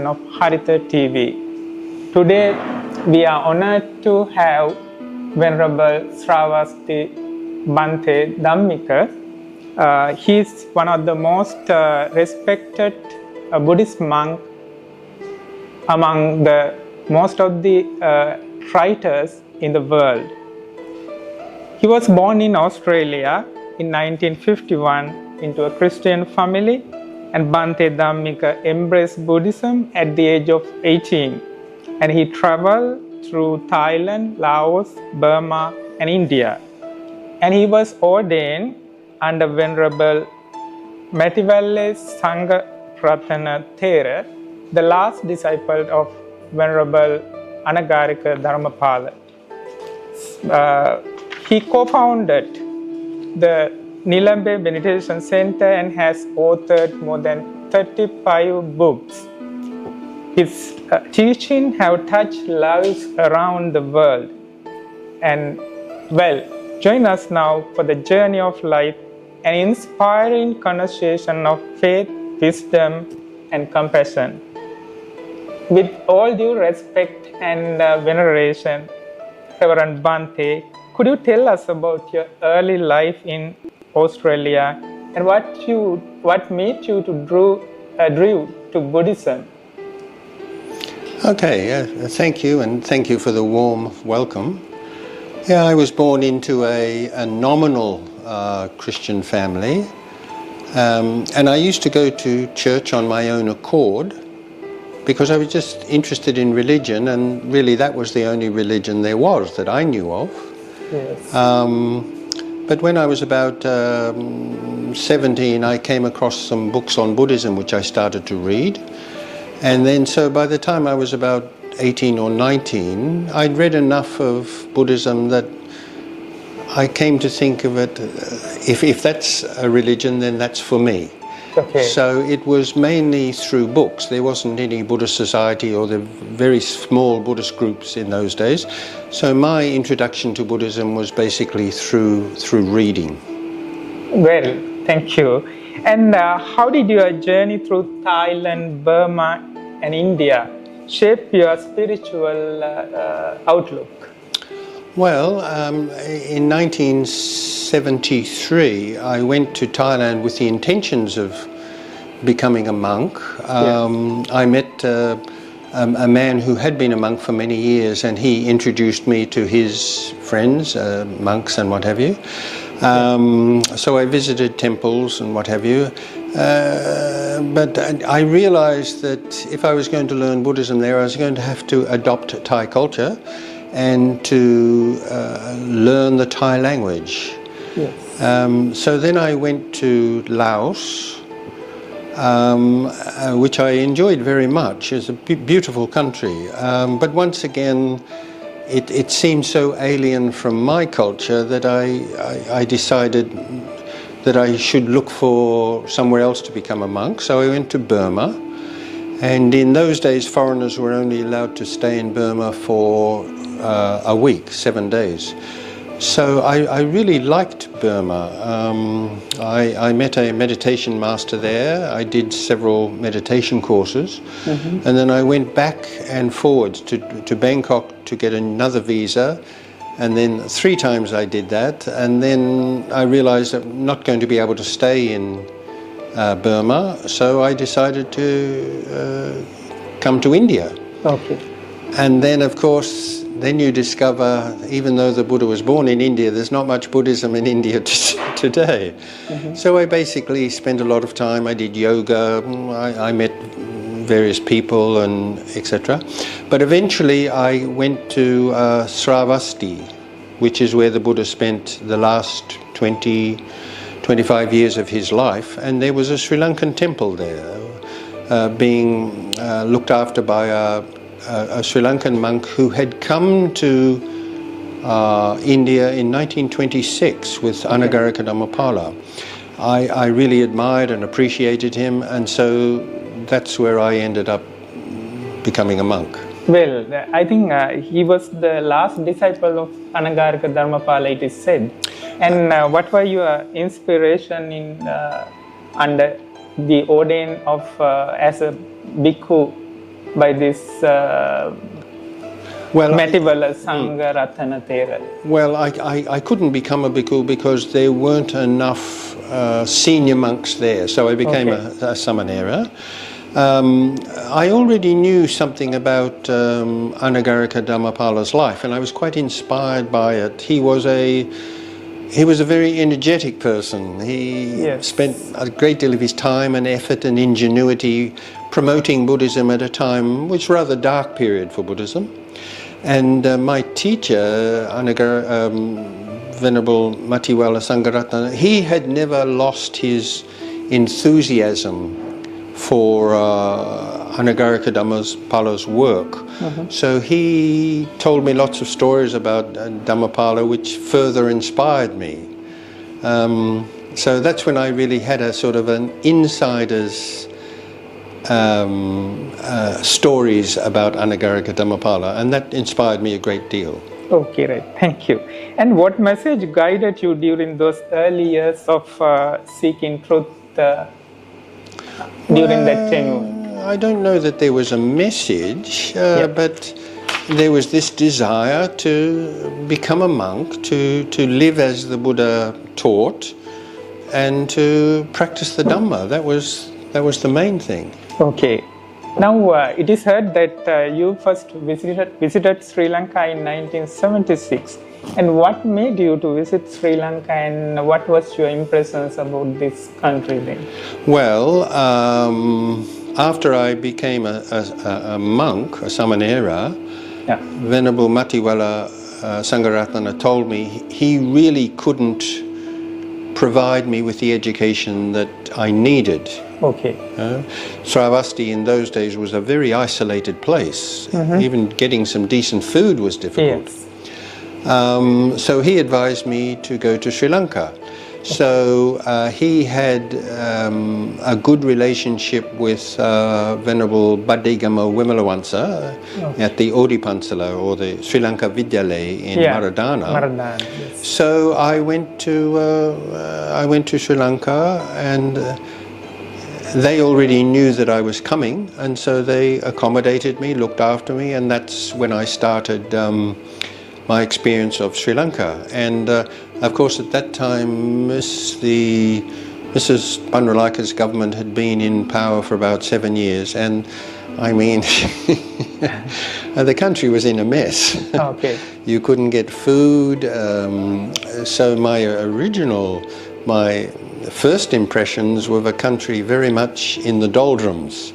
of Harita TV. Today we are honored to have Venerable Sravasti Bhante Dhammika. He is one of the most respected Buddhist monk among the most of the writers in the world. He was born in Australia in 1951 into a Christian family, and Bhante Dhammika embraced Buddhism at the age of 18, and he traveled through Thailand, Laos, Burma and India, and he was ordained under Venerable Mathivalle Sangha Ratana Thera, the last disciple of Venerable Anagarika Dharmapala. He co-founded the Nilambe Meditation Center and has authored more than 35 books. His teaching have touched lives around the world. And join us now for the journey of life, an inspiring conversation of faith, wisdom, and compassion. With all due respect and veneration, Reverend Bhante, could you tell us about your early life in Australia and what made you to drew to Buddhism? Okay, thank you, and thank you for the warm welcome. Yeah, I was born into a nominal Christian family, and I used to go to church on my own accord because I was just interested in religion, and really that was the only religion there was that I knew of. Yes. But when I was about 17, I came across some books on Buddhism which I started to read. And then so by the time I was about 18 or 19, I'd read enough of Buddhism that I came to think of it, if that's a religion, then that's for me. Okay. So it was mainly through books. There wasn't any Buddhist society or the very small Buddhist groups in those days. So my introduction to Buddhism was basically through reading. Well, thank you. And how did your journey through Thailand, Burma and India shape your spiritual outlook? Well, in 1973, I went to Thailand with the intentions of becoming a monk. I met a man who had been a monk for many years, and he introduced me to his friends, monks and what have you. So I visited temples and what have you. But I realized that if I was going to learn Buddhism there, I was going to have to adopt Thai culture and to learn the Thai language. Yes. So then I went to Laos, which I enjoyed very much. It's a beautiful country. But once again, it seemed so alien from my culture that I decided that I should look for somewhere else to become a monk. So I went to Burma. And in those days, foreigners were only allowed to stay in Burma for a week, 7 days. So I really liked Burma. I met a meditation master there. I did several meditation courses. Mm-hmm. And then I went back and forwards to Bangkok to get another visa. And then 3 times I did that. And then I realized I'm not going to be able to stay in Burma, so I decided to come to India. Okay. And then, of course, then you discover, even though the Buddha was born in India, there's not much Buddhism in India today. Mm-hmm. So I basically spent a lot of time. I did yoga. I met various people and etc. But eventually I went to Sravasti, which is where the Buddha spent the last 25 years of his life, and there was a Sri Lankan temple there being looked after by a Sri Lankan monk who had come to India in 1926 with Anagarika Dharmapala. I really admired and appreciated him, and so that's where I ended up becoming a monk. Well, I think he was the last disciple of Anagarika Dharmapala, it is said. And what were your inspiration in under the ordain of as a bhikkhu by this Well, Matiwala Sangha Ratana Thera? Well, I couldn't become a bhikkhu because there weren't enough senior monks there, so I became a samanera. I already knew something about Anagarika Dhammapala's life, and I was quite inspired by it. He was a very energetic person. He spent a great deal of his time and effort and ingenuity promoting Buddhism at a time which was a rather dark period for Buddhism. And my teacher, Venerable Matiwala Sangharatana, he had never lost his enthusiasm for Anagarika Dhammapala's work. So he told me lots of stories about Dhammapala which further inspired me. So that's when I really had a sort of an insider's stories about Anagarika Dhammapala, and that inspired me a great deal. Okay, right. Thank you. And what message guided you during those early years of seeking truth during that tenure? I don't know that there was a message, but there was this desire to become a monk, to live as the Buddha taught, and to practice the Dhamma. That was the main thing. Okay. Now, it is heard that you first visited Sri Lanka in 1976. And what made you to visit Sri Lanka, and what was your impressions about this country then? Well, after I became a monk, a samanera, Venerable Matiwala Sangharatana told me he really couldn't provide me with the education that I needed. Okay. Sravasti in those days was a very isolated place. Even getting some decent food was difficult. Yes. So he advised me to go to Sri Lanka. So he had a good relationship with Venerable Badigama Wimalawansa at the Odipansala, or the Sri Lanka Vidyalaya in Maradana. Maradana, yes. So I went to Sri Lanka, and they already knew that I was coming, and so they accommodated me, looked after me, and that's when I started my experience of Sri Lanka. And of course at that time Mrs. Banralaka's government had been in power for about 7 years, and I mean the country was in a mess. Okay. You couldn't get food, so my first impressions were of a country very much in the doldrums.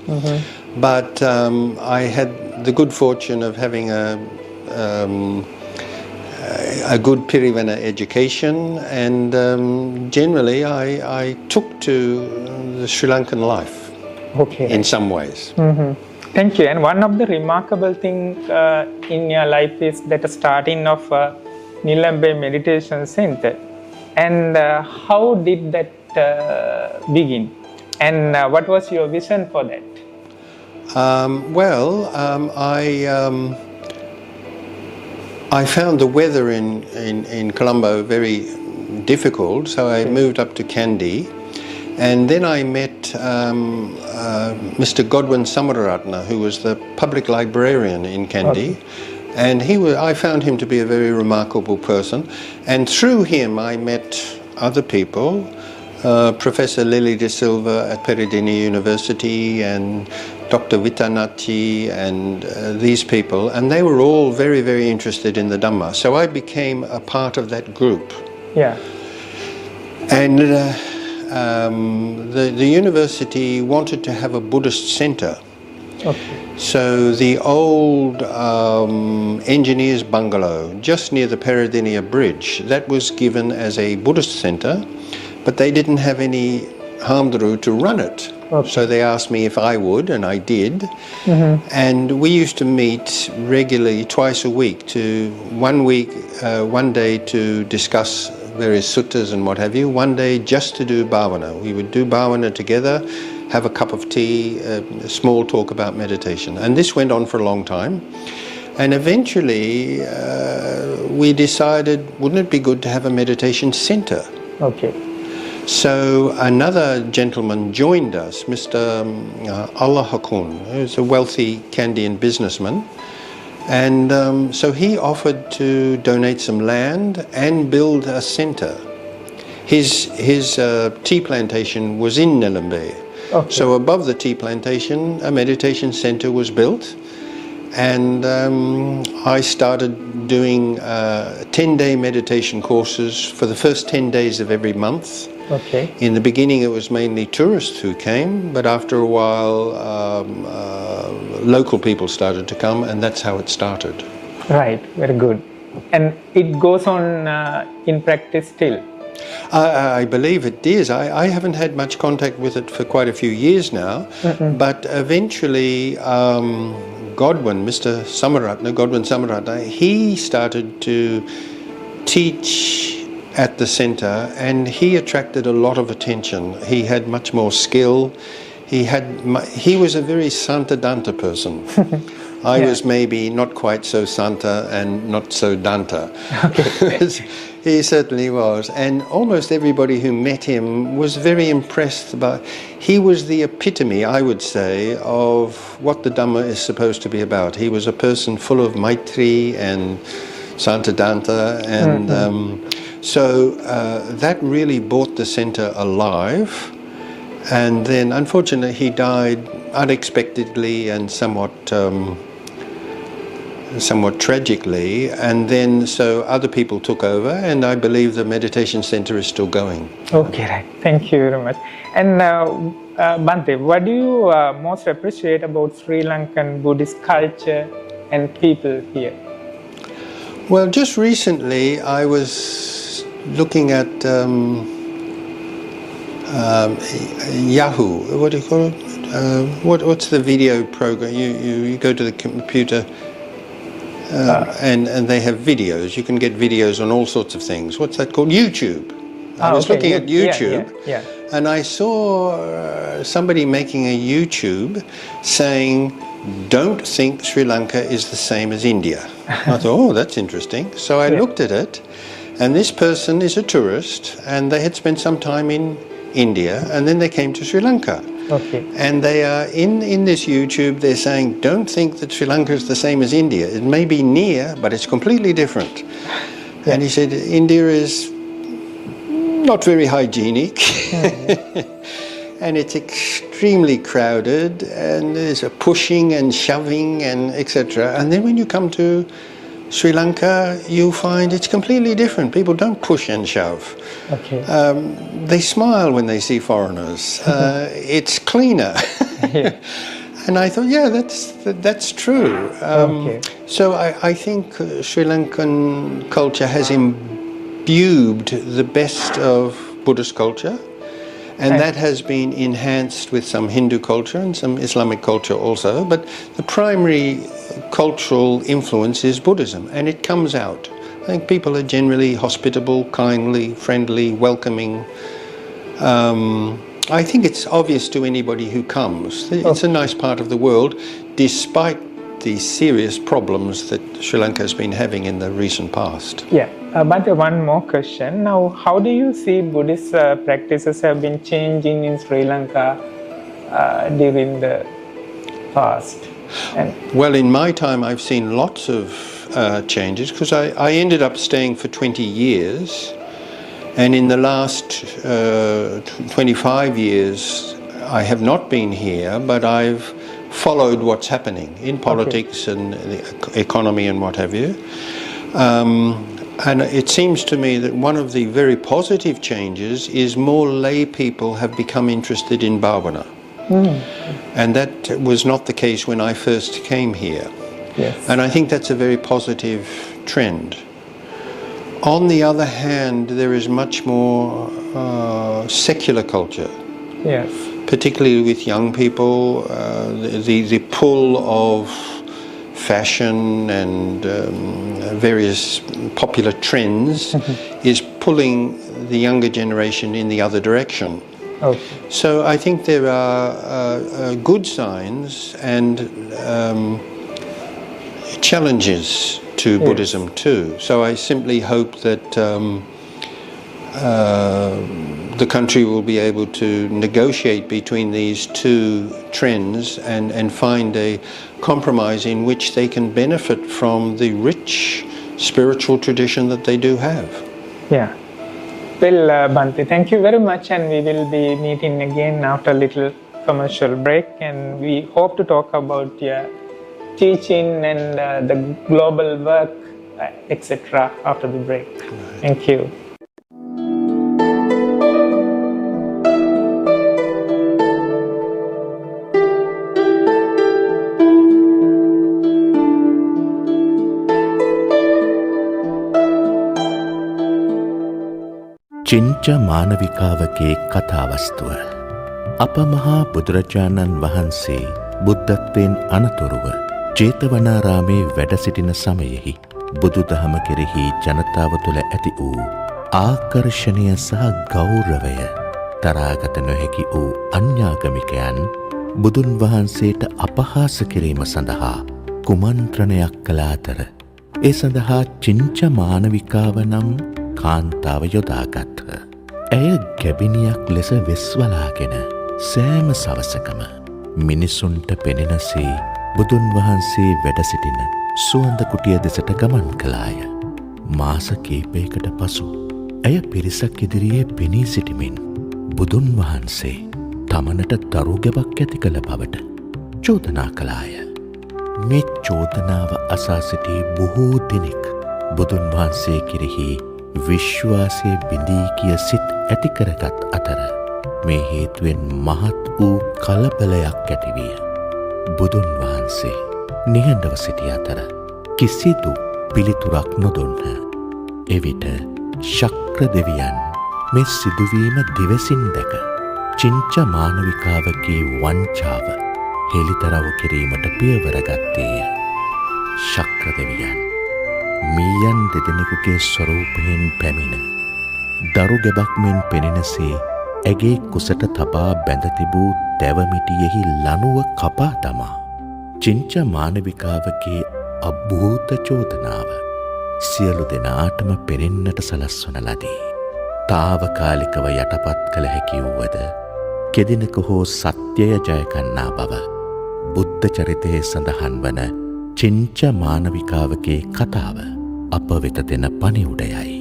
But I had the good fortune of having a good Pirivana education, and generally I took to the Sri Lankan life in some ways. Thank you. And one of the remarkable things in your life is that starting of Nilambe Meditation Center. And how did that begin? And what was your vision for that? I found the weather in Colombo very difficult, so I moved up to Kandy, and then I met Mr. Godwin Samararatna, who was the public librarian in Kandy, and I found him to be a very remarkable person, and through him I met other people, Professor Lily De Silva at Peradeniya University, and Dr. Vitanati, and these people, and they were all very, very interested in the Dhamma. So I became a part of that group. Yeah. And the university wanted to have a Buddhist center. Okay. So the old engineer's bungalow, just near the Peradeniya Bridge, that was given as a Buddhist center, but they didn't have any Hamdru to run it. So they asked me if I would, and I did. And we used to meet regularly twice a week, one day to discuss various suttas and what have you, one day just to do bhavana. We would do bhavana together, have a cup of tea, a small talk about meditation. And this went on for a long time. And eventually we decided, wouldn't it be good to have a meditation center? Okay. So another gentleman joined us, Mr. Allah Hakun, who's a wealthy Kandyan businessman. And so he offered to donate some land and build a centre. His tea plantation was in Nelumbe. Okay. So above the tea plantation, a meditation centre was built. And I started doing 10-day meditation courses for the first 10 days of every month. Okay. In the beginning it was mainly tourists who came, but after a while local people started to come, and that's how it started. Right, very good. And it goes on in practice still? I believe it is. I haven't had much contact with it for quite a few years now, but eventually Godwin, Mr. Godwin Samaratna, he started to teach at the centre, and he attracted a lot of attention. He had much more skill. He was a very Santa Danta person. I was maybe not quite so Santa and not so Danta. Okay. He certainly was. And almost everybody who met him was very impressed by. He was the epitome, I would say, of what the Dhamma is supposed to be about. He was a person full of Maitri and Santa Danta, and so that really brought the centre alive. And then unfortunately he died unexpectedly and somewhat tragically, and then so other people took over, and I believe the meditation centre is still going. Okay, right. Thank you very much. And Bhante, what do you most appreciate about Sri Lankan Buddhist culture and people here? Well, just recently I was looking at Yahoo. What do you call it? What's the video program? You go to the computer. And they have videos. You can get videos on all sorts of things. What's that called? YouTube. I was looking at YouTube, and I saw somebody making a YouTube saying, "Don't think Sri Lanka is the same as India." I thought, "Oh, that's interesting." So I looked at it, and this person is a tourist, and they had spent some time in India, and then they came to Sri Lanka. Okay. And they are in this YouTube, they're saying, don't think that Sri Lanka is the same as India. It may be near, but it's completely different. And he said, India is not very hygienic. And it's extremely crowded, and there's a pushing and shoving and etc. And then when you come to Sri Lanka, you find it's completely different. People don't push and shove. Okay. They smile when they see foreigners. It's cleaner. And I thought, yeah, that's true. So I think Sri Lankan culture has imbued the best of Buddhist culture, and that has been enhanced with some Hindu culture and some Islamic culture also. But the primary cultural influence is Buddhism, and it comes out. I think people are generally hospitable, kindly, friendly, welcoming. I think it's obvious to anybody who comes. It's a nice part of the world, despite the serious problems that Sri Lanka has been having in the recent past. Yeah, but one more question. Now, how do you see Buddhist practices have been changing in Sri Lanka during the past? Well, in my time, I've seen lots of changes, because I ended up staying for 20 years, and in the last 25 years I have not been here, but I've followed what's happening in politics and the economy and what have you. And it seems to me that one of the very positive changes is more lay people have become interested in bhavana. And that was not the case when I first came here. Yes. And I think that's a very positive trend. On the other hand, there is much more secular culture. Yes. Particularly with young people, the pull of fashion and various popular trends is pulling the younger generation in the other direction. So I think there are good signs and challenges to Buddhism too. So I simply hope that the country will be able to negotiate between these two trends and find a compromise in which they can benefit from the rich spiritual tradition that they do have. Yeah. Well, Bhante, thank you very much, and we will be meeting again after a little commercial break, and we hope to talk about your teaching and the global work, etc. after the break. Right. Thank you. චිංච මානවිකාවගේ කතාවස්තුව අප මහා බුදුරජාණන් වහන්සේ බුද්ධත්වයෙන් අනතුරුව ජේතවනාරාමේ වැඩ සිටින සමයෙහි බුදුදහම කෙරෙහි ජනතාව තුළ ඇති වූ ආකර්ෂණය සහ ගෞරවය තරාගත නොහැකි වූ අන්‍යාගමිකයන් බුදුන් වහන්සේට අපහාස කිරීම සඳහා කුමන්ත්‍රණයක් කළ අතර ඒ සඳහා චිංච මානවිකාව නම් කාන්තාව යොදාගත්හ. ඇය ගැබිනියක් ලෙස වෙස්වලාගෙන සෑම සවසකම මිනිසුන්ට පෙනෙනසේ බුදුන් වහන්සේ වැඩ සිටින සුවඳ කුටිය දෙසට ගමන් කළාය. මාස කීපයකට පසු ඇය පිරිසක් ඉදිරියේ පෙනී සිටිමින් බුදුන් වහන්සේ තමනට දරු ගැබක් ඇති කළ බවට චෝදනා කළාය. මේ චෝදනාව අසා සිටි බොහෝ දෙනෙක් බුදුන් වහන්සේ කෙරෙහි විශ්වාසය බිඳී කිය සිත් ඇති කරගත් අතර මේ හේතුවෙන් මහත් වූ කලබලයක් ඇතිවිය. බුදුන් වහන්සේ නිහඬව සිටි අතර කිසිදු පිළිතුරක් නොදුන්හ. එවිට ශක්‍ර දෙවියන් මේ සිදුවීම දිවසින් දැක චිංච මානවිකාවගේ වංචාව හෙළිතරව් කිරීමට පියවර ගත්තේය. ශක්‍ර දෙවියන් මීයන් දෙදෙනෙකුගේ ස්වරූපයෙන් පැමිණ දරු ගැබක් මෙන් පෙනෙනසේ ඇගේ කුසට තබා බැඳ තිබූ දැවමිටියෙහි ලනුව කපා දමා චිංච මානවිකාවගේ අභූත චෝදනාව සියලු දෙනාටම පෙනෙන්නට සලස්වන ලදී. තාවකාලිකව යටපත් කළ හැකි වුවද කෙදිනක හෝ සත්‍යය ජයගන්නා බව බුද්ධ චරිතයේ සඳහන් වන චිංච මානවිකාවගේ කතාව අප වෙත දෙන පණිවුඩයයි.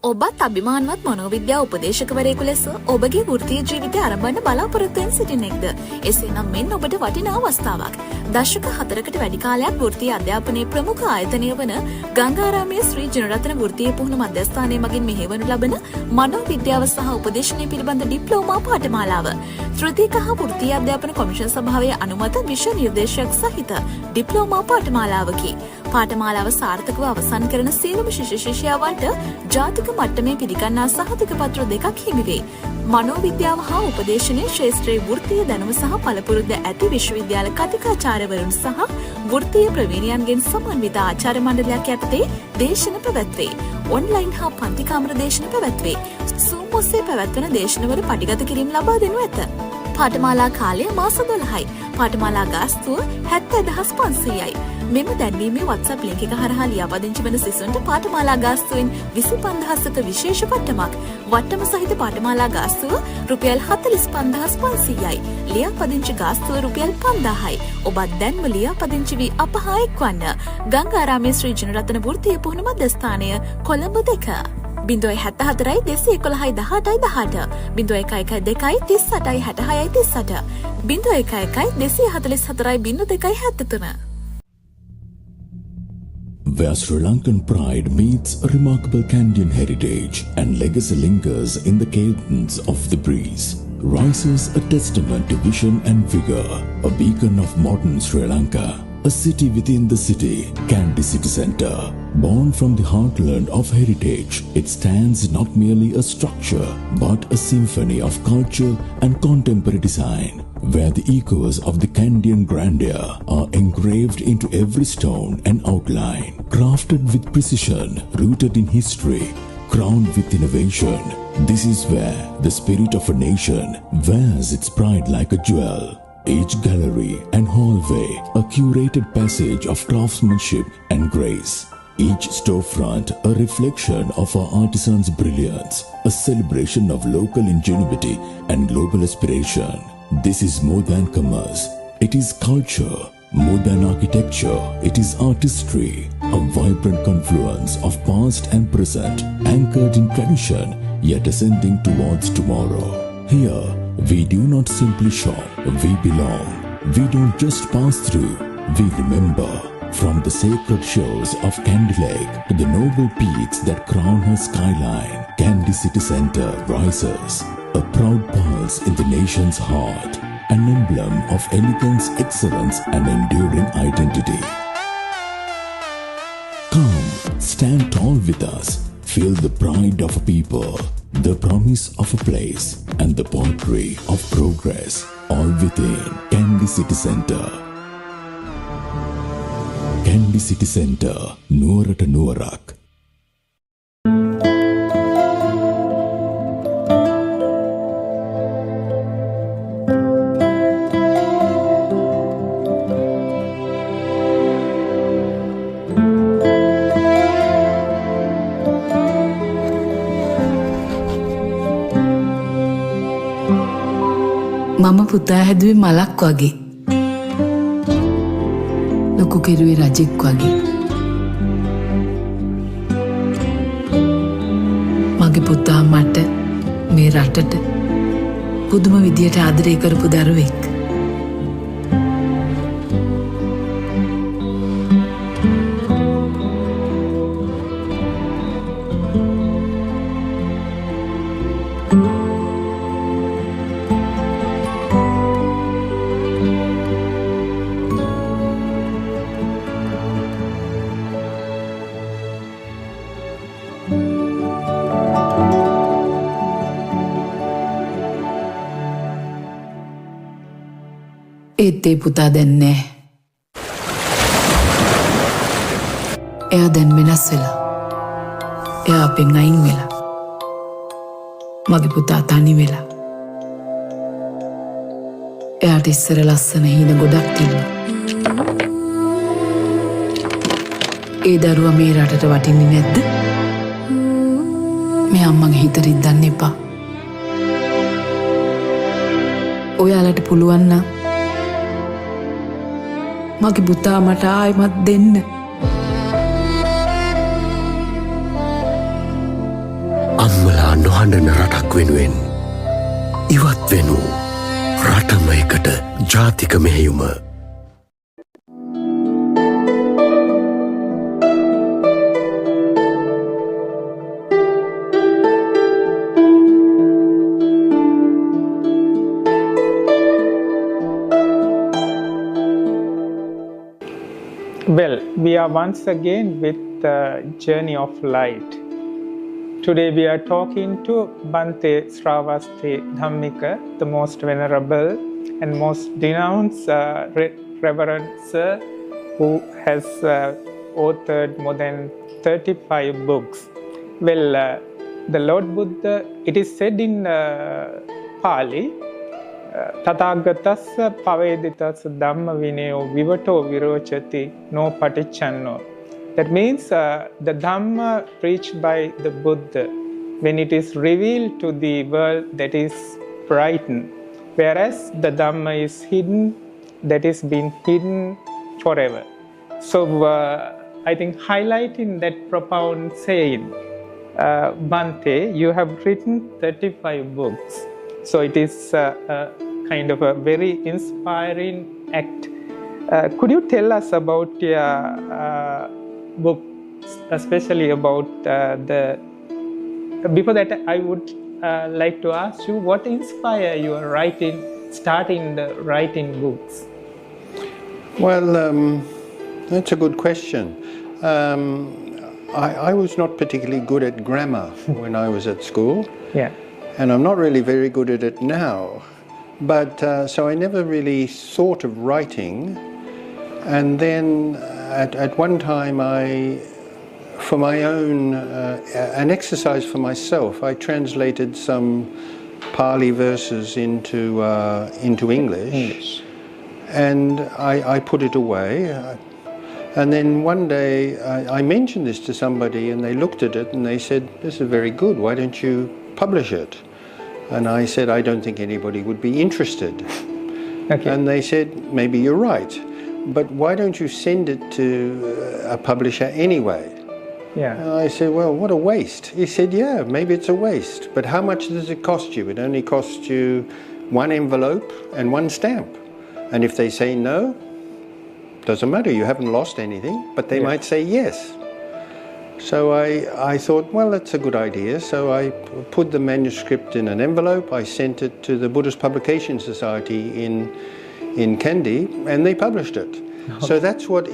ඔබත් අභිමානවත් මනෝවිද්‍යා උපදේශකවරයෙකු ලෙස ඔබගේ වෘත්තීය ජීවිතය ආරම්භ බලාපොරොත්තුවෙන් සිටින්නෙක්ද? එසේනම් මෙන්න ඔබට වටිනා අවස්ථාවක්. දශක 4කට වැඩි කාලයක් වෘත්තීය අධ්‍යාපනයේ ප්‍රමුඛ ආයතනය වන ගංගාරාමයේ ශ්‍රී ජනරත්න වෘත්තීය පුහුණු මධ්‍යස්ථානය මගින් මෙහෙයවනු ලබන මනෝවිද්‍යාව සහ උපදේශනය පිළිබඳ ඩිප්ලෝමා පාඨමාලාව ත්‍ෘතීක හා වෘත්තීය අධ්‍යාපන කොමිෂන් සභාවේ අනුමත විෂය නිර්දේශයක් සහිත ඩිප්ලෝමා පාඨමාලාවකි. පාඨමාලාව සාර්ථකව අවසන් කරන සියලුම ශිෂ්‍ය ශිෂ්‍යාවන්ට ජාතික මට්ටමේ පිළිගන්නා සහතික පත්‍ර දෙකක් හිමි වේ. මනෝවිද්‍යාව හා උපදේශනයේ ශාස්ත්‍රීය වෘත්තීය දැනුම සහ පළපුරුද්ද ඇති විශ්වවිද්‍යාල කතිකාචාර්යවරුන් සහ වෘත්තීය ප්‍රවීණයන්ගෙන් සමන්විත ආචාර්ය මණ්ඩලයක් යටතේ දේශන පැවැත්වේ. ඔන්ලයින් හා පන්ති කාමර දේශන පැවැත්වේ. Zoom ඔස්සේ පැවැත්වෙන දේශනවල පටිගත කිරීම ලබා දෙනු ඇත. පාඨමාලා කාලය මාස 12යි. පාඨමාලා ගාස්තුව 70500යි. මෙම දැන්වීමේ WhatsApp ලින්ක් එක හරහා ලියාපදිංචි වන සිසුන්ට පාඨමාලා ගාස්තුවෙන් 25000ක විශේෂ පට්ටමක්. වට්ටම සහිත පාඨමාලා ගාස්තුව රුපියල් 45500යි. ලියාපදිංචි ගාස්තුව රුපියල් 5000යි. ඔබත් දැන්ම ලියාපදිංචි වී අප හා එක්වන්න. ගංගාරාමයේ ශ්‍රී ජනරත්න වෘත්තීය පුහුණු මධ්‍යස්ථානය Colombo 2. 074 211 18 0112 38 66 0111 244 0273. Where Sri Lankan pride meets remarkable Kandyan heritage and legacy lingers in the cadence of the breeze, rises a testament to vision and vigor, a beacon of modern Sri Lanka, a city within the city, Kandy City Centre. Born from the heartland of heritage, it stands not merely a structure but a symphony of culture and contemporary design, where the echoes of the Kandyan grandeur are engraved into every stone and outline, crafted with precision, rooted in history, crowned with innovation. This is where the spirit of a nation wears its pride like a jewel. Each gallery and hallway a curated passage of craftsmanship and grace. Each storefront a reflection of our artisans' brilliance, a celebration of local ingenuity and global aspiration. This is more than commerce. It is culture. More than architecture, it is artistry, a vibrant confluence of past and present, anchored in tradition, yet ascending towards tomorrow. Here, we do not simply shop, we belong. We don't just pass through, we remember. From the sacred shores of Candy Lake to the noble peaks that crown her skyline, Candy City Centre rises, a proud pulse in the nation's heart, an emblem of elegance, excellence and enduring identity. Come, stand tall with us, feel the pride of a people, the promise of a place and the poetry of progress, all within Candy City Centre. Candy City Centre, නුවරට නුවරක්. මම පුතා හැදුවේ මලක් වගේ. ලොකු කෙරුවේ රජෙක් වගේ. මගේ පුතා මට මේ රටට පුදුම විදියට ආදරය කරපු දරුවෙක්. ඒත් ඒ පුතා දැන් නෑ. එයා දැන් වෙනස් වෙලා. එයා අපෙන් අයින් වෙලා. මගේ පුතා තනි වෙලා. එයාට ඉස්සර ලස්සන හීන ගොඩක් තිබුණා. ඒ දරුවා මේ රටට වටින්නේ නැද්ද? මේ අම්මගේ හිත රිද්දන්න එපා. ඔයාලට පුළුවන් නම් මගේ පුතා මට ආයිමත් දෙන්න. අම්මලා නොහඬන රටක් වෙනුවෙන් ඉවත් වෙනු රටම එකට ජාතික මෙහෙයුම. Well, we are once again with the journey of light. Today we are talking to Bhante Sravasti Dhammika, the most venerable and most denounced Reverend Sir, who has authored more than 35 books. Well, the Lord Buddha, it is said in Pali, තථාගතස්ස පවේදිතස්ස ධම්ම විනයෝ විවටෝ විරෝචති no patichanno. That means the Dhamma preached by the Buddha, when it is revealed to the world, that is brightened, whereas the Dhamma is hidden, that is been hidden forever. So I think highlighting that profound saying, Bhante, you have written 35 books. So it is kind of a very inspiring act. Could you tell us about your book, especially about before that I would like to ask you, what inspired you starting the writing books? Well, that's a good question. I was not particularly good at grammar when I was at school. Yeah. And I'm not really very good at it now. But so I never really thought of writing. And then at one time for my own, an exercise for myself, I translated some Pali verses into English. And I put it away. And then one day I mentioned this to somebody and they looked at it and they said, "This is very good, why don't you publish it?" And I said, "I don't think anybody would be interested." Okay. And they said, "Maybe you're right, but why don't you send it to a publisher anyway?" Yeah. And I said, "Well, what a waste." He said, "Yeah, maybe it's a waste, but how much does it cost you? It only costs you one envelope and one stamp. And if they say no, doesn't matter, you haven't lost anything, but they might say yes." So I thought, well, that's a good idea. So I put the manuscript in an envelope. I sent it to the Buddhist Publication Society in Kandy, and they published it. Okay. So that's what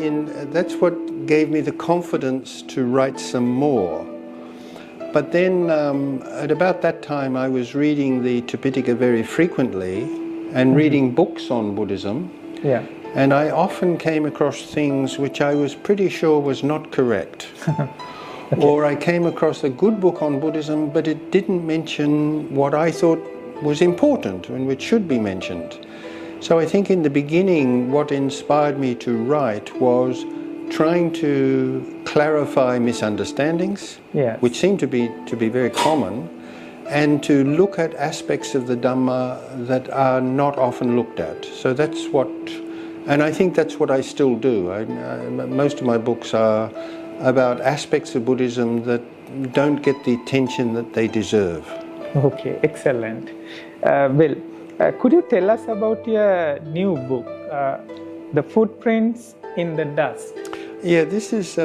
gave me the confidence to write some more. But then at about that time, I was reading the Tipitaka very frequently and reading books on Buddhism. Yeah. And I often came across things which I was pretty sure was not correct. Okay. Or I came across a good book on Buddhism, but it didn't mention what I thought was important and which should be mentioned. So I think in the beginning, what inspired me to write was trying to clarify misunderstandings, yes, which seem to be very common, and to look at aspects of the Dhamma that are not often looked at. So that's what, and I think that's what I still do. Most of my books are about aspects of Buddhism that don't get the attention that they deserve. Okay, excellent. Could you tell us about your new book, The Footprints in the Dust? Yeah, this is,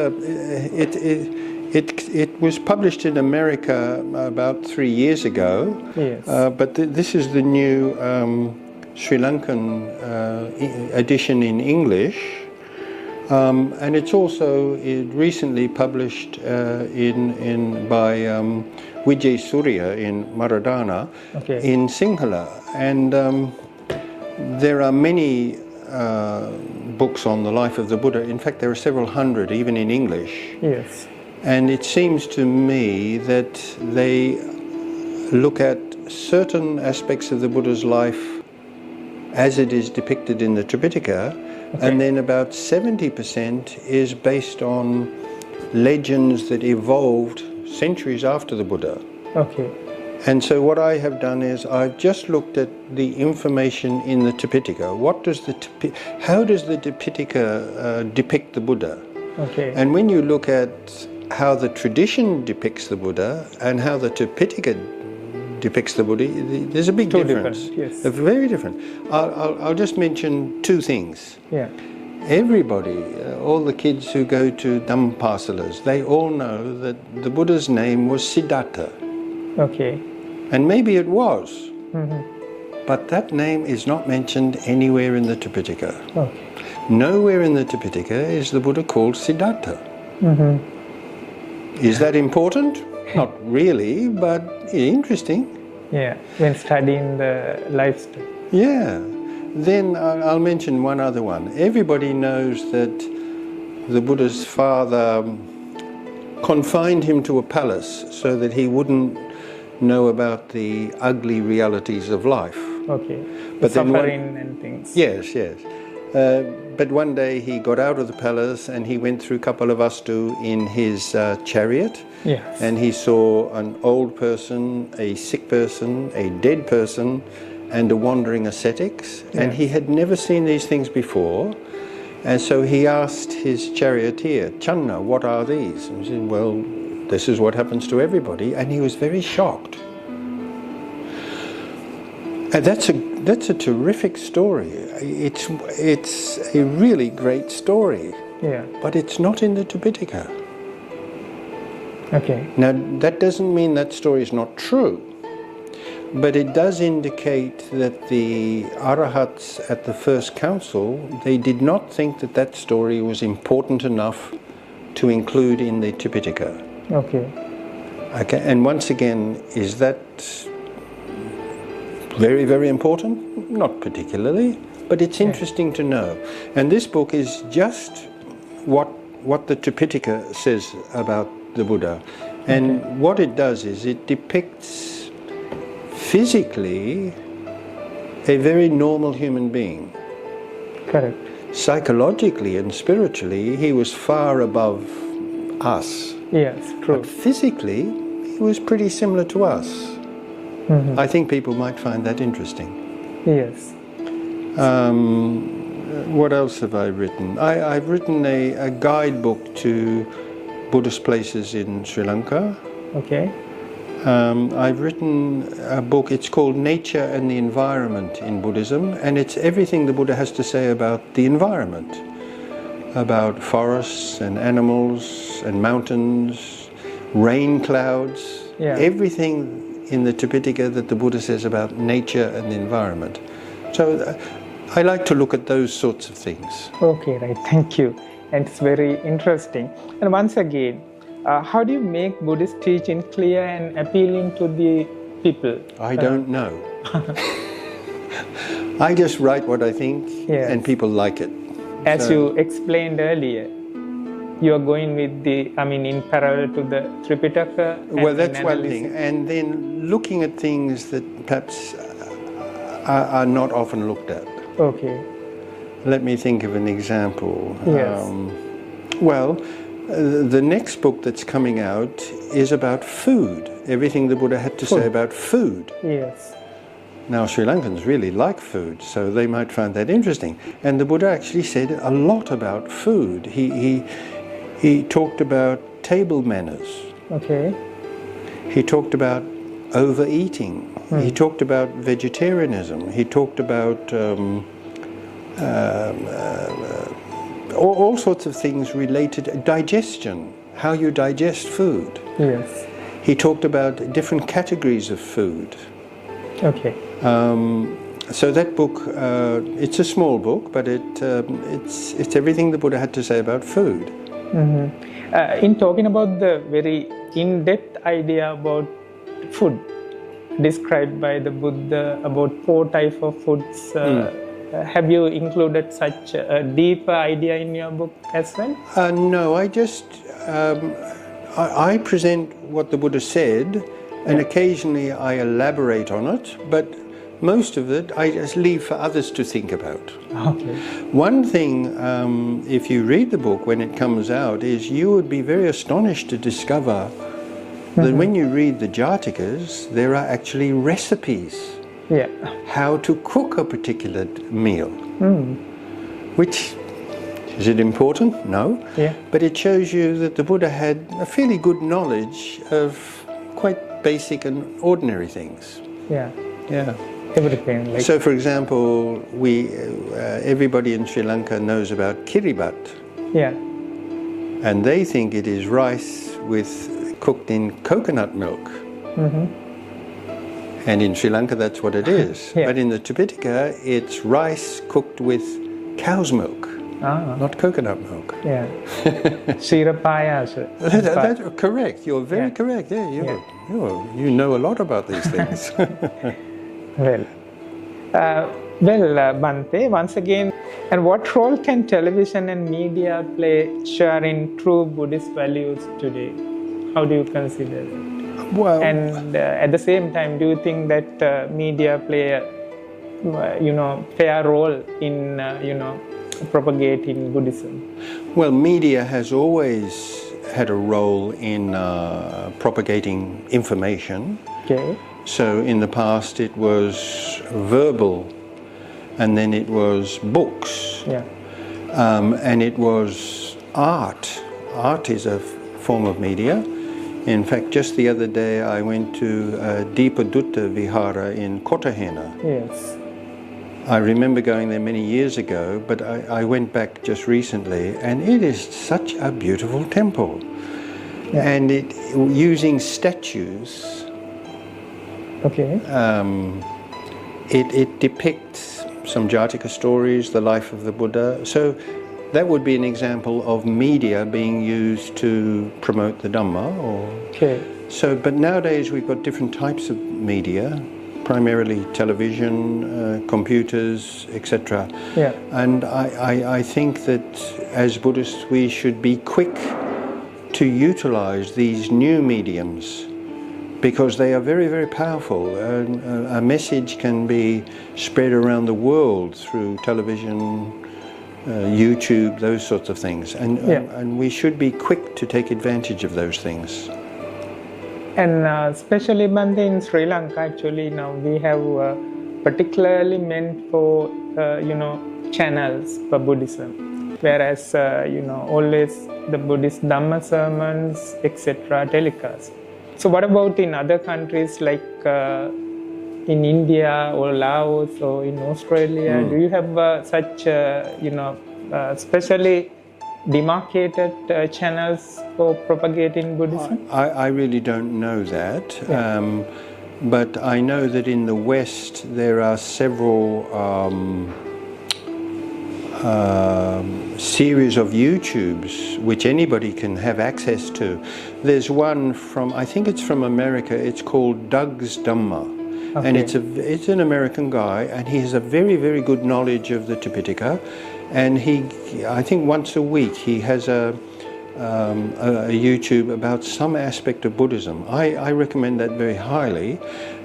it was published in America about 3 years ago. Yes. But this is the new Sri Lankan edition in English. And it's also recently published by Vijay Surya in Maradana, okay, in Sinhala. And there are many books on the life of the Buddha. In fact, there are several hundred, even in English. Yes. And it seems to me that they look at certain aspects of the Buddha's life as it is depicted in the Tripitaka, okay, and then about 70% is based on legends that evolved centuries after the Buddha. Okay. And so what I have done is I've just looked at the information in the Tipitaka. How does the Tipitaka depict the Buddha? Okay. And when you look at how the tradition depicts the Buddha and how the Tipitaka depicts the Buddha, there's a big difference. Yes. Very different. I'll just mention two things. Yeah. Everybody, all the kids who go to Dhammapasalas, they all know that the Buddha's name was Siddhartha. Okay. And maybe it was. Mm-hmm. But that name is not mentioned anywhere in the Tipitaka. Okay. Nowhere in the Tipitaka is the Buddha called Siddhartha. Mm-hmm. Is that important? Not really, but interesting. Yeah, when studying the lifestyle. Yeah. Then I'll mention one other one. Everybody knows that the Buddha's father confined him to a palace so that he wouldn't know about the ugly realities of life. Okay. But then suffering and things. Yes, yes. But one day he got out of the palace and he went through Kapalavastu in his chariot. Yes. And he saw an old person, a sick person, a dead person, and a wandering ascetic. Yes. And he had never seen these things before. And so he asked his charioteer, "Channa, what are these?" And he said, "Well, this is what happens to everybody." And he was very shocked. And that's a terrific story. It's a really great story. Yeah. But it's not in the Tipitaka. Okay. Now, that doesn't mean that story is not true, but it does indicate that the Arahats at the first council, they did not think that that story was important enough to include in the Tipitaka. Okay. Okay, and once again, is that very, very important? Not particularly, but it's interesting to know. And this book is just what the Tipitaka says about the Buddha. And what it does is it depicts physically a very normal human being. Correct. Psychologically and spiritually, he was far above us. Yes, true. But physically, he was pretty similar to us. I think people might find that interesting. Yes. What else have I written? I've written a guidebook to Buddhist places in Sri Lanka. Okay. I've written a book, it's called Nature and the Environment in Buddhism, and it's everything the Buddha has to say about the environment, about forests and animals and mountains, rain clouds, everything in the Tipitaka that the Buddha says about nature and the environment. So I like to look at those sorts of things. Okay, right, thank you. And it's very interesting. And once again, how do you make Buddhist teaching clear and appealing to the people? I don't know. I just write what I think and people like it. As you explained earlier, you are going with in parallel to the Tripitaka. Well, that's one thing. And then looking at things that perhaps are not often looked at. Okay. Let me think of an example. Yes. The next book that's coming out is about food. Everything the Buddha had to say about food. Yes. Now, Sri Lankans really like food, so they might find that interesting. And the Buddha actually said a lot about food. He talked about table manners. Okay. He talked about overeating. He talked about vegetarianism. He talked about all sorts of things related to digestion, how you digest food. Yes. He talked about different categories of food. Okay. So that book, it's a small book, but it's everything the Buddha had to say about food. In talking about the very in-depth idea about food described by the Buddha about 4 types of foods, have you included such a deeper idea in your book as well? No, I just I present what the Buddha said, and occasionally I elaborate on it, but most of it I just leave for others to think about. Okay. One thing, if you read the book when it comes out, is you would be very astonished to discover that when you read the Jatikas, there are actually recipes. Yeah. How to cook a particular meal. Which, is it important? No. Yeah. But it shows you that the Buddha had a fairly good knowledge of quite basic and ordinary things. Yeah. Yeah. Everything. So, for example, everybody in Sri Lanka knows about kiribat. Yeah. And they think it is rice cooked in coconut milk. And in Sri Lanka, that's what it is. But in the Tipitaka, it's rice cooked with cow's milk, not coconut milk. Yeah. Shira payasa. That's correct. You're very correct. Yeah, you know a lot about these things. Well, Bhante, once again, and what role can television and media play sharing true Buddhist values today? How do you consider it? Well, and at the same time, do you think that media play a fair role in propagating Buddhism? Well, media has always had a role in propagating information. Okay. So in the past it was verbal, and then it was books, and it was art. Art is a form of media. In fact, just the other day I went to Deepadutta Vihara in Kotahena. Yes. I remember going there many years ago, but I went back just recently, and it is such a beautiful temple. And using statues, it depicts some Jataka stories, the life of the Buddha. So that would be an example of media being used to promote the Dhamma. But nowadays we've got different types of media, primarily television, computers, etc. And I think that as Buddhists we should be quick to utilize these new mediums, because they are very, very powerful. A message can be spread around the world through television, YouTube, those sorts of things. And we should be quick to take advantage of those things. And especially Bante, in Sri Lanka, actually now we have particularly meant for channels for Buddhism, whereas always the Buddhist Dhamma sermons, etc. telecast. So what about in other countries like in India or Laos or in Australia? Do you have such specially demarcated channels for propagating Buddhism? I really don't know that, but I know that in the West there are several series of YouTubes which anybody can have access to. There's one from, I think it's from America, it's called Doug's Dhamma. Okay. And it's an American guy, and he has a very, very good knowledge of the Tipitaka. And I think once a week he has a YouTube about some aspect of Buddhism. I recommend that very highly.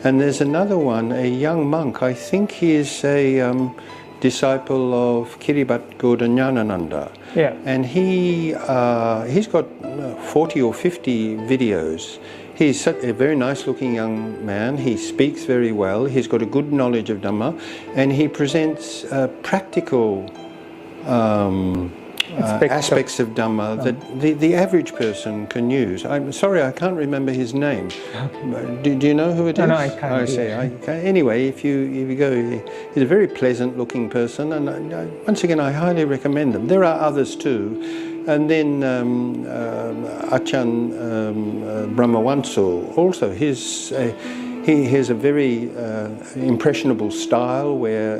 And there's another one, a young monk, I think he is a disciple of Kiribat Gaudanyanananda. Yeah. And he's got 40 or 50 videos. He's a very nice looking young man, he speaks very well, he's got a good knowledge of Dhamma, and he presents practical aspects of Dhamma that the average person can use. I'm sorry, I can't remember his name. Do you know who it is? No, I can't. I see. Anyway, if you go, he's a very pleasant looking person, and once again, I highly recommend them. There are others too. And then Achan Brahmawanso, also he has a very impressionable style where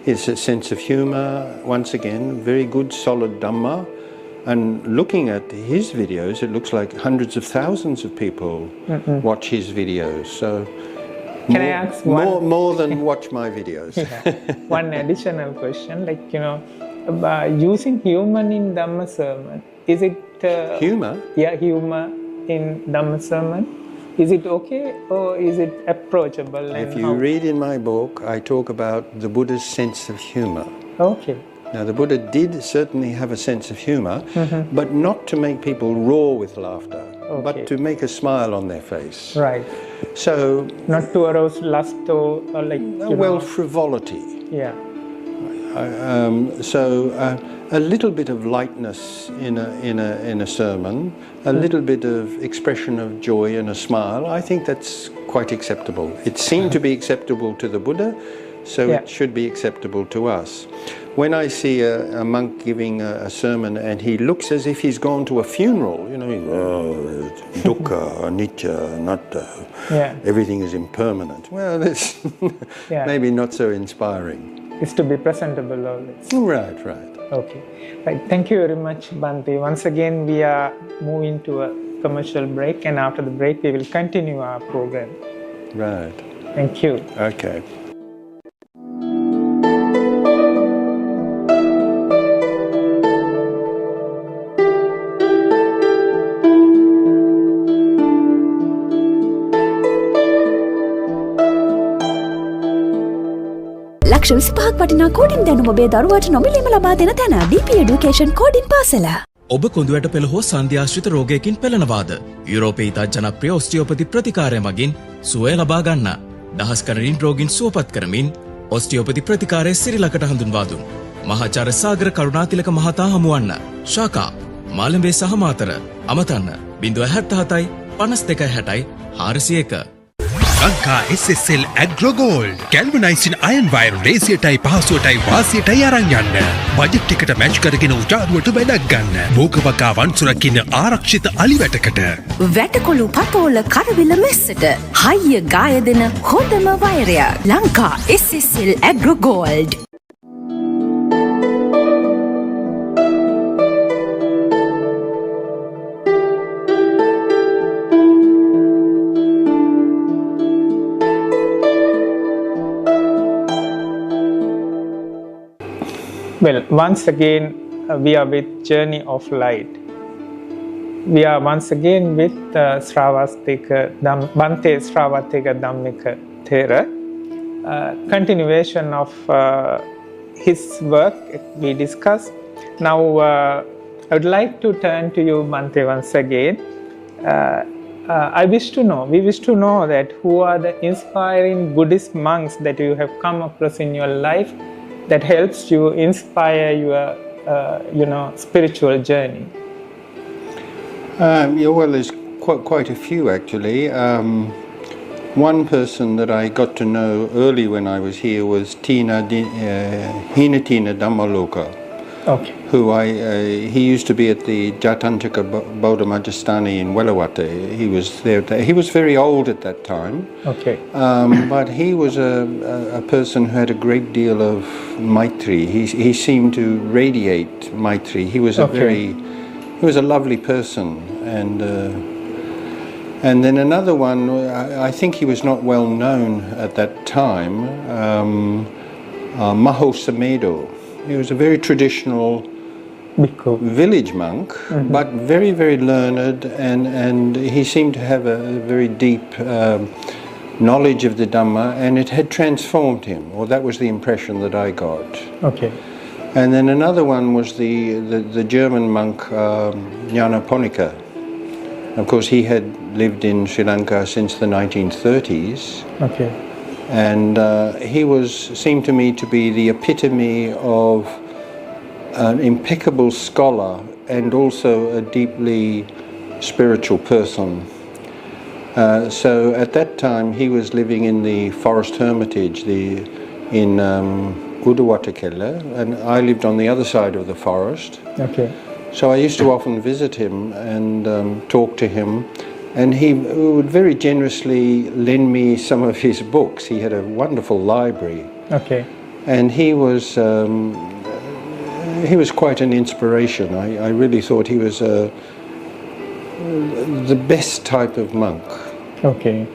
it's a sense of humour, once again, very good solid Dhamma. And looking at his videos, it looks like hundreds of thousands of people watch his videos. So can I ask more than watch my videos. One additional question, using human in Dhamma sermon, is it humour? Yeah, humour in Dhamma sermon. Is it okay or is it approachable? If you read in my book, I talk about the Buddha's sense of humour. Okay. Now the Buddha did certainly have a sense of humour, but not to make people roar with laughter, but to make a smile on their face. Right. So not to arouse lust or frivolity. Yeah. A little bit of lightness in a sermon, a little bit of expression of joy and a smile, I think that's quite acceptable. It seemed to be acceptable to the Buddha, so it should be acceptable to us. When I see a monk giving a sermon and he looks as if he's gone to a funeral, dukkha, anicca, anatta, everything is impermanent. Well, that's maybe not so inspiring. It's to be presentable always. Right. Okay. Right. Thank you very much, Bante. Once again, we are moving to a commercial break, and after the break, we will continue our program. Right. Thank you. Okay. ලක්ෂ 25ක් වටිනා coding දැනුම ඔබේ දරුවාට නොමිලේම ලබා දෙන තැන DP Education coding පාසල. ඔබ කොඳුයට පෙළ හෝ සංධ්‍යාශ්‍රිත රෝගයකින් පෙළෙනවාද? යුරෝපයේ ඉතා ජනප්‍රිය ඔස්ටියෝපති ප්‍රතිකාරය මගින් සුවය ලබා ගන්න. දහස් ගණනින් රෝගීන් සුවපත් කරමින් ඔස්ටියෝපති ප්‍රතිකාරය සිරිලකට හඳුන්වා දුන් මහාචාර්ය සාගර කරුණාතිලක මහතා හමුවන්න. ශාකා මාළඹේ සහ Matara අමතන්න 077 52 60 401. Lanka SSL Agro Gold Galvanizing Iron Wire ලේසියටයි පහසුවටයි වාසියටයි අරන් යන්න. බජට් එකට මැච් කරගෙන උජාරුවට වැඩක් ගන්න. භෝගවකා වන්සුරකින්න ආරක්ෂිත අලිවැටකට. වැටකොළු පතෝල කරවිල මැස්සට හයිය ගාය දෙන හොඳම වෛරයක්. Lanka SSL Agro Gold. Well, once again, we are with Journey of Light. We are once again with Bante Sravastika Dhammika Thera, continuation of his work we discussed. Now I would like to turn to you, Bhante, once again. We wish to know that who are the inspiring Buddhist monks that you have come across in your life that helps you inspire your spiritual journey. Well, there's quite a few actually. One person that I got to know early when I was here was Hinatina Dhammaloka. Okay. Who he used to be at the Jatantaka Bodha Majestani in Wellawate. He was there. He was very old at that time. Okay. But he was a person who had a great deal of Maitri. He seemed to radiate Maitri. He was he was a lovely person. And then another one, I think he was not well known at that time, Maho Samedo. He was a very traditional village monk, but very, very learned, and he seemed to have a very deep knowledge of the Dhamma, and it had transformed him, or that was the impression that I got. Okay. And then another one was the German monk Nyanaponika. Of course, he had lived in Sri Lanka since the 1930s. Okay. And he seemed to me to be the epitome of an impeccable scholar and also a deeply spiritual person. So at that time he was living in the Forest Hermitage in Udawatakella, and I lived on the other side of the forest. Okay. So I used to often visit him and talk to him. And he would very generously lend me some of his books. He had a wonderful library. Okay. And he was quite an inspiration. I really thought he was the best type of monk. Okay.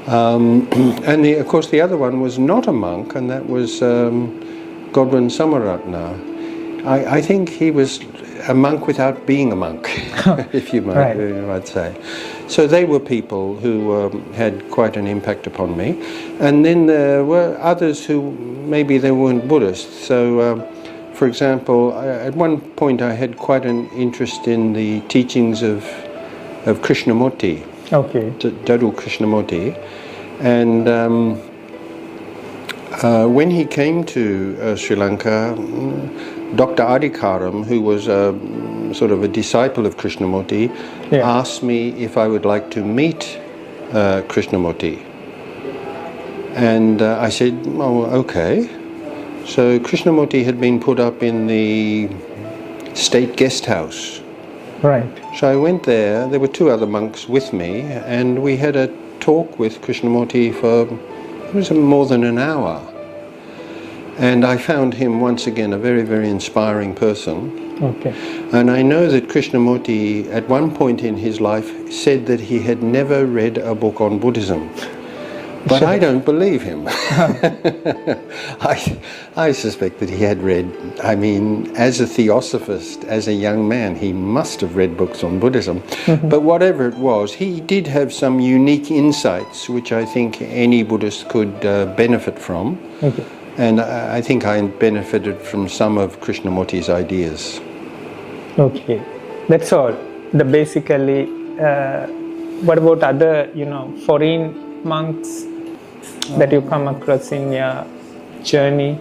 And of course the other one was not a monk, and that was Godwin Samaratna. I think he was a monk without being a monk, if you might say. So they were people who had quite an impact upon me. And then there were others who maybe they weren't Buddhists. So, for example, at one point I had quite an interest in the teachings of Krishnamurti, Jadu Krishnamurti. And when he came to Sri Lanka, Dr. Adhikaram, who was sort of a disciple of Krishnamurti, asked me if I would like to meet Krishnamurti. And I said, oh, okay. So Krishnamurti had been put up in the state guest house. Right. So I went there. There were two other monks with me, and we had a talk with Krishnamurti for it was more than an hour. And I found him once again a very, very inspiring person. Okay. And I know that Krishnamurti at one point in his life said that he had never read a book on Buddhism. But I don't believe him. I suspect that he had read, I mean, as a theosophist, as a young man, he must have read books on Buddhism. But whatever it was, he did have some unique insights which I think any Buddhist could benefit from. Okay. And I think I benefited from some of Krishnamurti's ideas. Okay, that's all. Basically, what about other, foreign monks that you come across in your journey?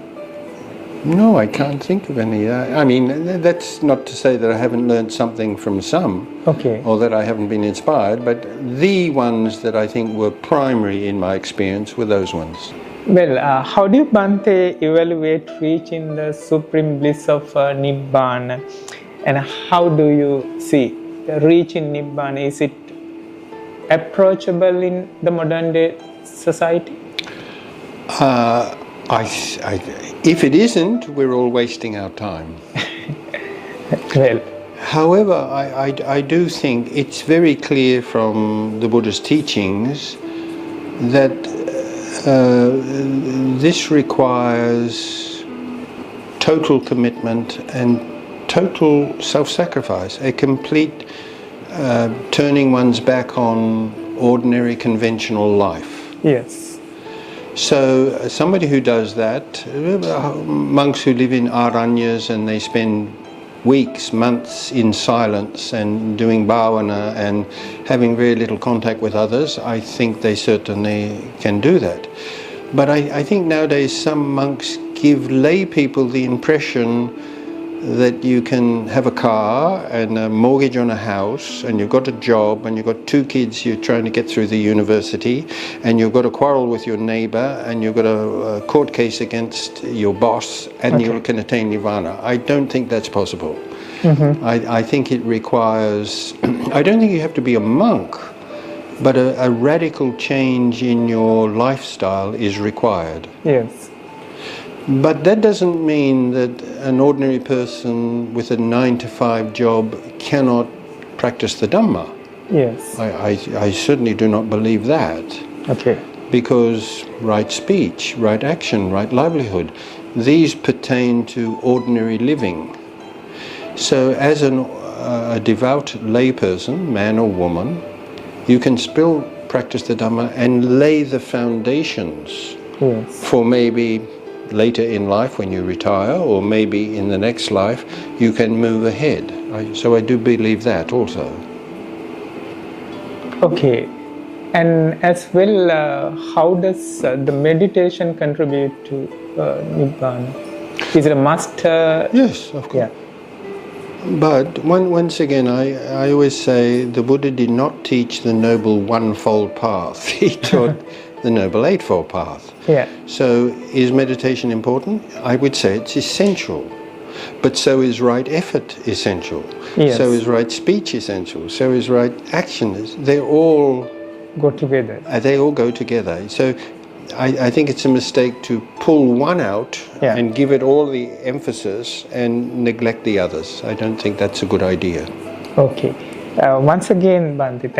No, I can't think of any. I mean, that's not to say that I haven't learned something from some, or that I haven't been inspired, but the ones that I think were primary in my experience were those ones. Well, how do you, Bhante, evaluate reaching the supreme bliss of Nibbana? And how do you see reaching Nibbana? Is it approachable in the modern day society? If it isn't, we're all wasting our time. Well, however, I do think it's very clear from the Buddha's teachings that this requires total commitment and total self-sacrifice, a complete turning one's back on ordinary conventional life. Yes. So somebody who does that, monks who live in aranyas and they spend weeks, months in silence and doing bhavana and having very little contact with others, I think they certainly can do that. But I think nowadays some monks give lay people the impression that you can have a car and a mortgage on a house and you've got a job and you've got 2 kids you're trying to get through the university and you've got a quarrel with your neighbour and you've got a court case against your boss and you can attain nirvana. I don't think that's possible. I think it requires, I don't think you have to be a monk, but a radical change in your lifestyle is required. Yes. But that doesn't mean that an ordinary person with a 9-to-5 job cannot practice the Dhamma. Yes. I certainly do not believe that. Okay. Because right speech, right action, right livelihood, these pertain to ordinary living. So as a devout layperson, man or woman, you can still practice the Dhamma and lay the foundations for maybe later in life when you retire, or maybe in the next life you can move ahead. So I do believe that also. Okay. And as well, how does the meditation contribute to Nibbana? Is it a must? Yes, of course. Yeah. But once again, I always say the Buddha did not teach the Noble One-Fold Path. He taught the Noble Eightfold Path. Yeah. So is meditation important? I would say it's essential. But so is right effort essential. Yes. So is right speech essential. So is right action. They all go together. They all go together. So I think it's a mistake to pull one out and give it all the emphasis and neglect the others. I don't think that's a good idea. Okay. Once again, Bhante,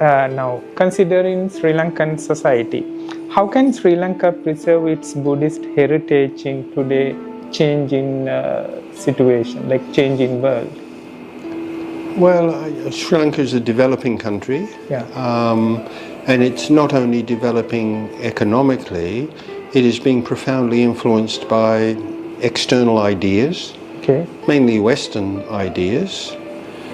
now considering Sri Lankan society, how can Sri Lanka preserve its Buddhist heritage in today's changing situation, like changing world? Well, Sri Lanka is a developing country. And it's not only developing economically, it is being profoundly influenced by external ideas, mainly Western ideas.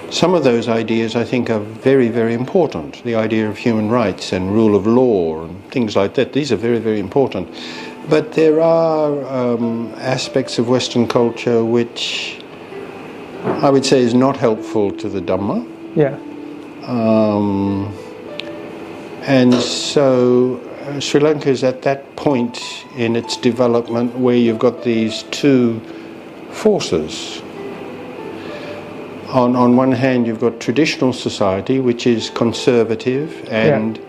Some of those ideas I think are very, very important. The idea of human rights and rule of law and things like that, these are very, very important. But there are aspects of Western culture which I would say is not helpful to the Dhamma. And so Sri Lanka is at that point in its development where you've got these two forces. On one hand, you've got traditional society, which is conservative, and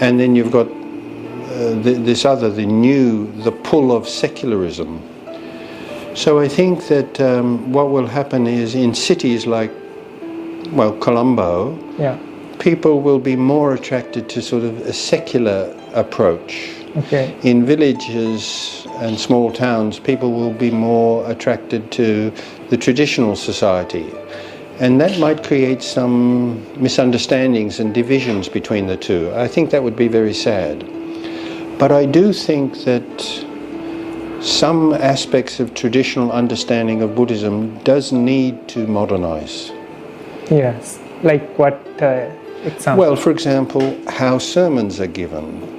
then you've got this other, the pull of secularism. So I think that what will happen is in cities like, Colombo, people will be more attracted to sort of a secular approach. In villages and small towns, people will be more attracted to the traditional society. And that might create some misunderstandings and divisions between the two. I think that would be very sad. But I do think that some aspects of traditional understanding of Buddhism does need to modernize. Yes. Like what example? Well, for example, how sermons are given.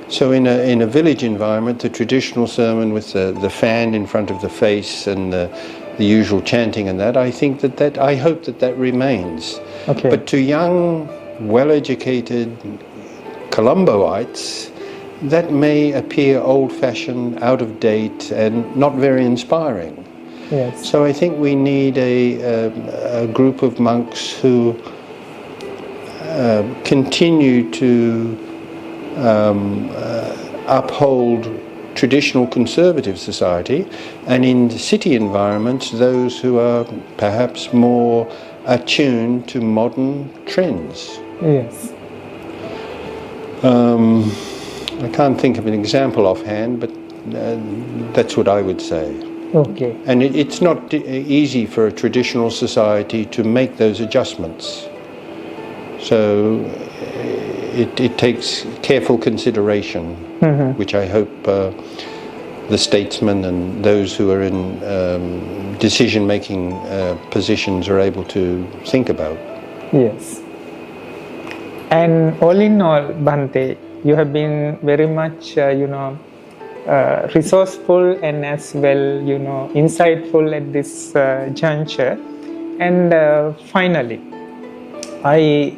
So in a village environment, the traditional sermon with the fan in front of the face and the usual chanting and that, I think I hope that remains. But to young, well-educated Colomboites, that may appear old-fashioned, out of date, and not very inspiring. So I think we need a group of monks who continue to uphold traditional conservative society, and in city environments, those who are perhaps more attuned to modern trends. I can't think of an example offhand, but that's what I would say. And it's not easy for a traditional society to make those adjustments. So it takes careful consideration, which I hope the statesmen and those who are in decision-making positions are able to think about. Yes. And all in all, Bhante, you have been very much, resourceful and as well, insightful at this juncture. And finally, I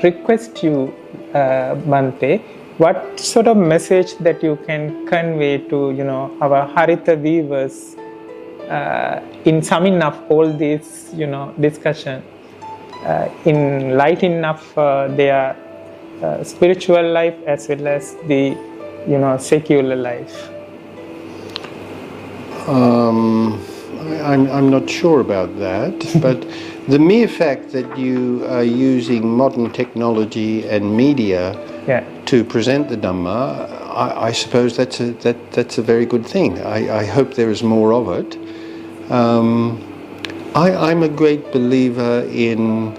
request you, Bhante, what sort of message that you can convey to, our Haritha viewers in summing up all this, discussion, in lighting up their spiritual life as well as the, secular life? I'm not sure about that, but the mere fact that you are using modern technology and media to present the Dhamma, I suppose that's a very good thing. I hope there is more of it. I'm a great believer in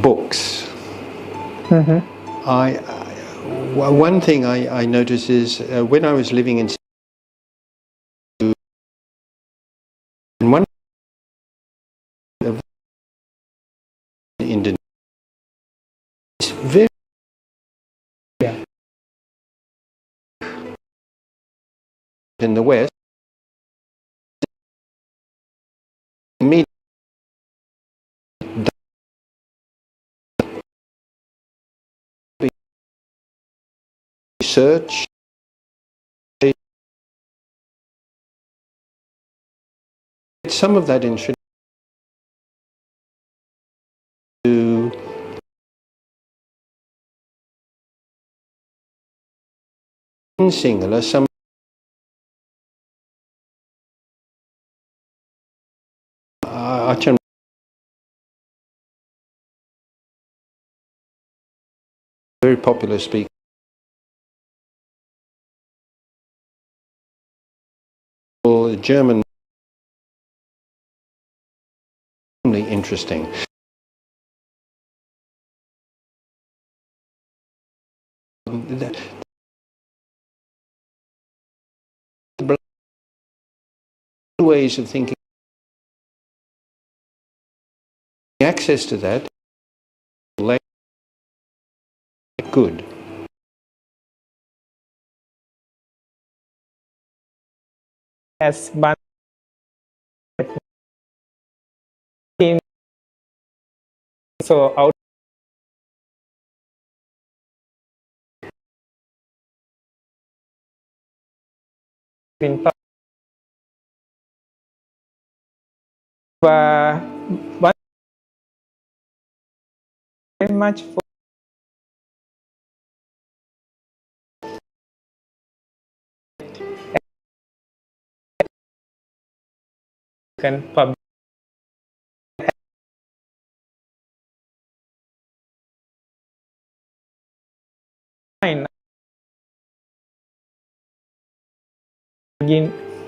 books. One thing I notice is when I was living in one Indonesia, it's very in the West, media research, some of that introduced to in singular some very popular speaker, German, interesting. The ways of thinking, access to that, good. As Bhante, so out in but very much for public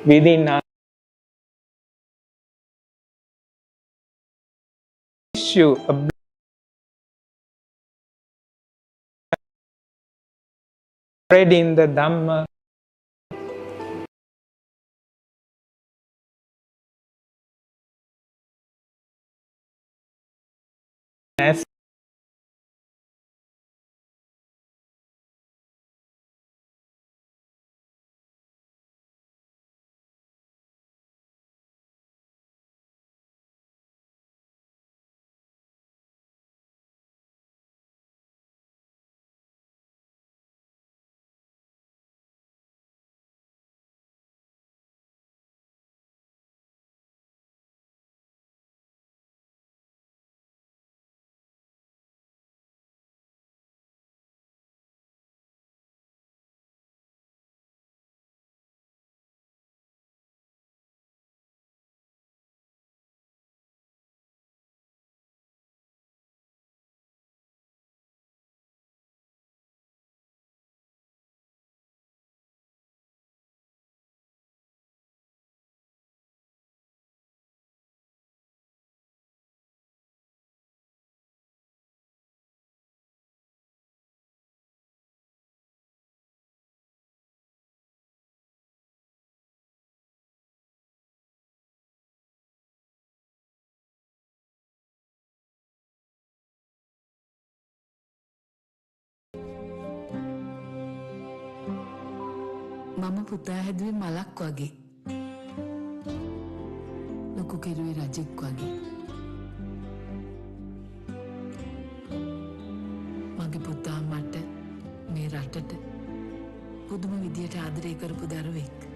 within our issue of spreading the Dhamma as මම පුතා හැදුවේ මලක් වගේ. ලොකු කෙරුවේ රජෙක් වගේ. මගේ පුතා මට මේ රටට පුදුම විදියට ආදරය කරපු දරුවෙක්.